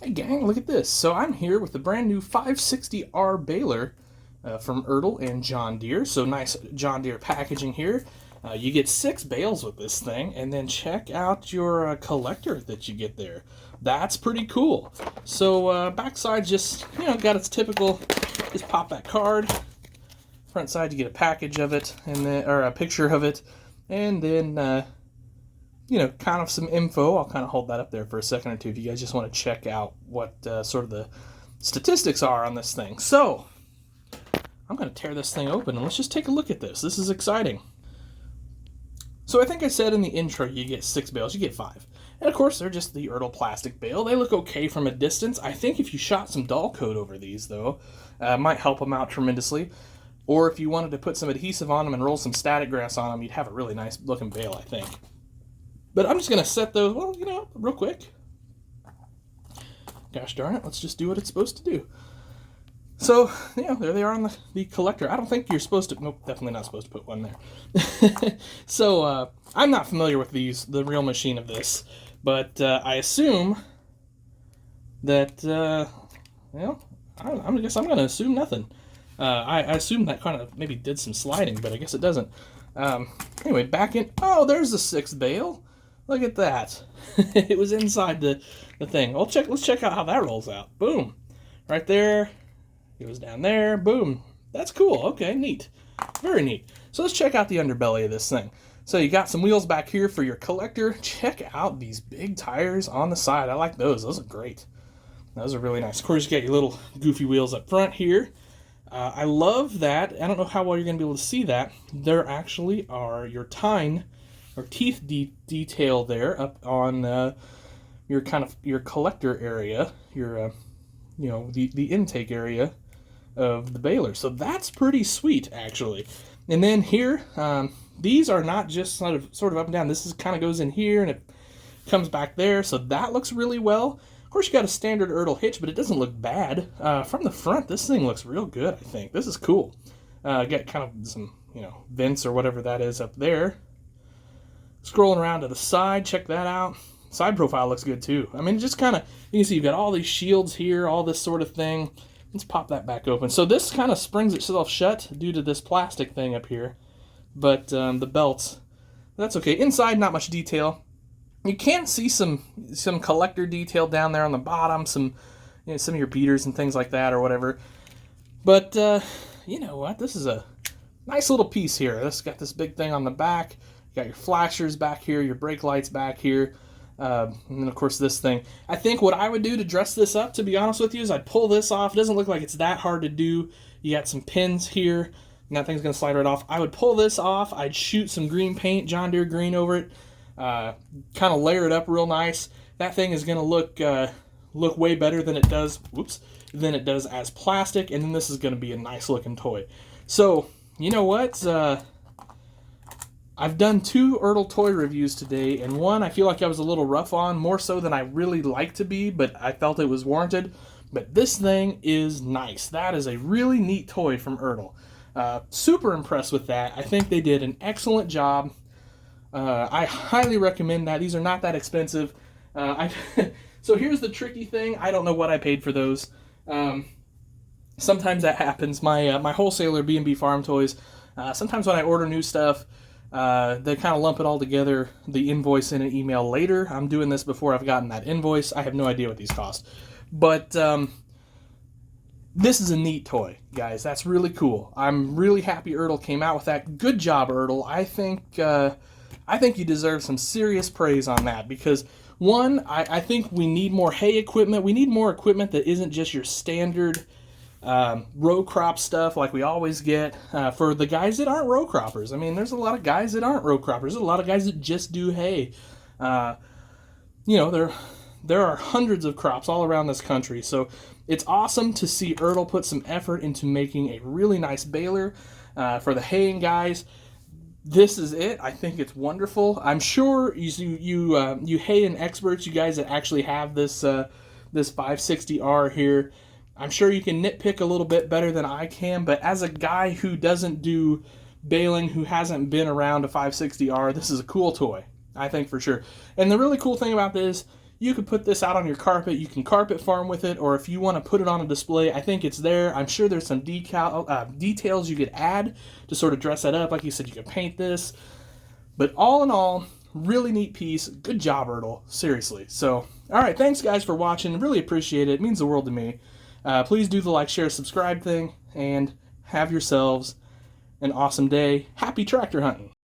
Hey gang, look at this. So I'm here with the brand new 560r Baler from Ertl and John Deere. So nice John Deere packaging here. You get 6 bales with this thing, and then check out your collector that you get there. That's pretty cool. So backside just, got its typical, just pop that card. Front side you get a package of it, and then, or a picture of it, and then kind of some info. I'll kind of hold that up there for a second or two if you guys just want to check out what sort of the statistics are on this thing. So, I'm going to tear this thing open and let's just take a look at this. This is exciting. So I think I said in the intro you get 6 bales, you get 5. And of course they're just the Ertl plastic bale. They look okay from a distance. I think if you shot some dull coat over these though, might help them out tremendously. Or if you wanted to put some adhesive on them and roll some static grass on them, you'd have a really nice looking bale, I think. But I'm just going to set those, real quick. Gosh darn it, let's just do what it's supposed to do. So, there they are on the collector. I don't think you're supposed to, nope, definitely not supposed to put one there. So, I'm not familiar with the real machine of this, but I assume that, I guess I'm going to assume nothing. I assume that kind of maybe did some sliding, but I guess it doesn't. Anyway, back in, oh, there's the 6th bale. Look at that. It was inside the thing. Let's check out how that rolls out. Boom. Right there. It was down there. Boom. That's cool. Okay, neat. Very neat. So let's check out the underbelly of this thing. So you got some wheels back here for your collector. Check out these big tires on the side. I like those. Those are great. Those are really nice. Of course, you got your little goofy wheels up front here. I love that. I don't know how well you're going to be able to see that. There actually are your tine or teeth detail there up on your collector area, your the intake area of the baler. So that's pretty sweet actually. And then here, these are not just sort of up and down. This is kind of goes in here and it comes back there. So that looks really well. Of course, you got a standard Ertl hitch, but it doesn't look bad. From the front, this thing looks real good. I think this is cool. Got kind of some vents or whatever that is up there. Scrolling around to the side, check that out. Side profile looks good too. I mean, just kind of, you can see you've got all these shields here, all this sort of thing. Let's pop that back open. So this kind of springs itself shut due to this plastic thing up here. But the belts, that's okay. Inside, not much detail. You can see some collector detail down there on the bottom, some of your beaters and things like that or whatever. But you know what? This is a nice little piece here. This got this big thing on the back. You got your flashers back here, your brake lights back here, and then of course this thing. I think what I would do to dress this up, to be honest with you, is I'd pull this off. It doesn't look like it's that hard to do. You got some pins here, and that thing's going to slide right off. I would pull this off. I'd shoot some green paint, John Deere green over it, kind of layer it up real nice. That thing is going to look way better than it does, than it does as plastic, and then this is going to be a nice looking toy. So, you know what? I've done 2 Ertl toy reviews today, and one I feel like I was a little rough on, more so than I really like to be, but I felt it was warranted. But this thing is nice. That is a really neat toy from Ertl. Super impressed with that. I think they did an excellent job. I highly recommend that. These are not that expensive. So here's the tricky thing. I don't know what I paid for those. Sometimes that happens. My wholesaler, B&B Farm Toys, sometimes when I order new stuff, they kind of lump it all together, the invoice in an email later. I'm doing this before I've gotten that invoice. I have no idea what these cost. But this is a neat toy, guys. That's really cool. I'm really happy Ertl came out with that. Good job, Ertl. I think you deserve some serious praise on that because, one, I think we need more hay equipment. We need more equipment that isn't just your standard row crop stuff like we always get for the guys that aren't row croppers. I mean, there's a lot of guys that aren't row croppers. There's a lot of guys that just do hay. There are hundreds of crops all around this country, so it's awesome to see Ertl put some effort into making a really nice baler for the haying guys. This is it. I think it's wonderful. I'm sure you haying experts, you guys that actually have this 560R here, I'm sure you can nitpick a little bit better than I can, but as a guy who doesn't do baling, who hasn't been around a 560R, this is a cool toy, I think for sure. And the really cool thing about this, You could put this out on your carpet. You can carpet farm with it, or if you want to put it on a display, I think it's there. I'm sure there's some details you could add to sort of dress that up. Like you said, you could paint this. But all in all, really neat piece. Good job, Ertl. Seriously. So, all right, thanks, guys, for watching. Really appreciate it. It means the world to me. Please do the like, share, subscribe thing, and have yourselves an awesome day. Happy tractor hunting.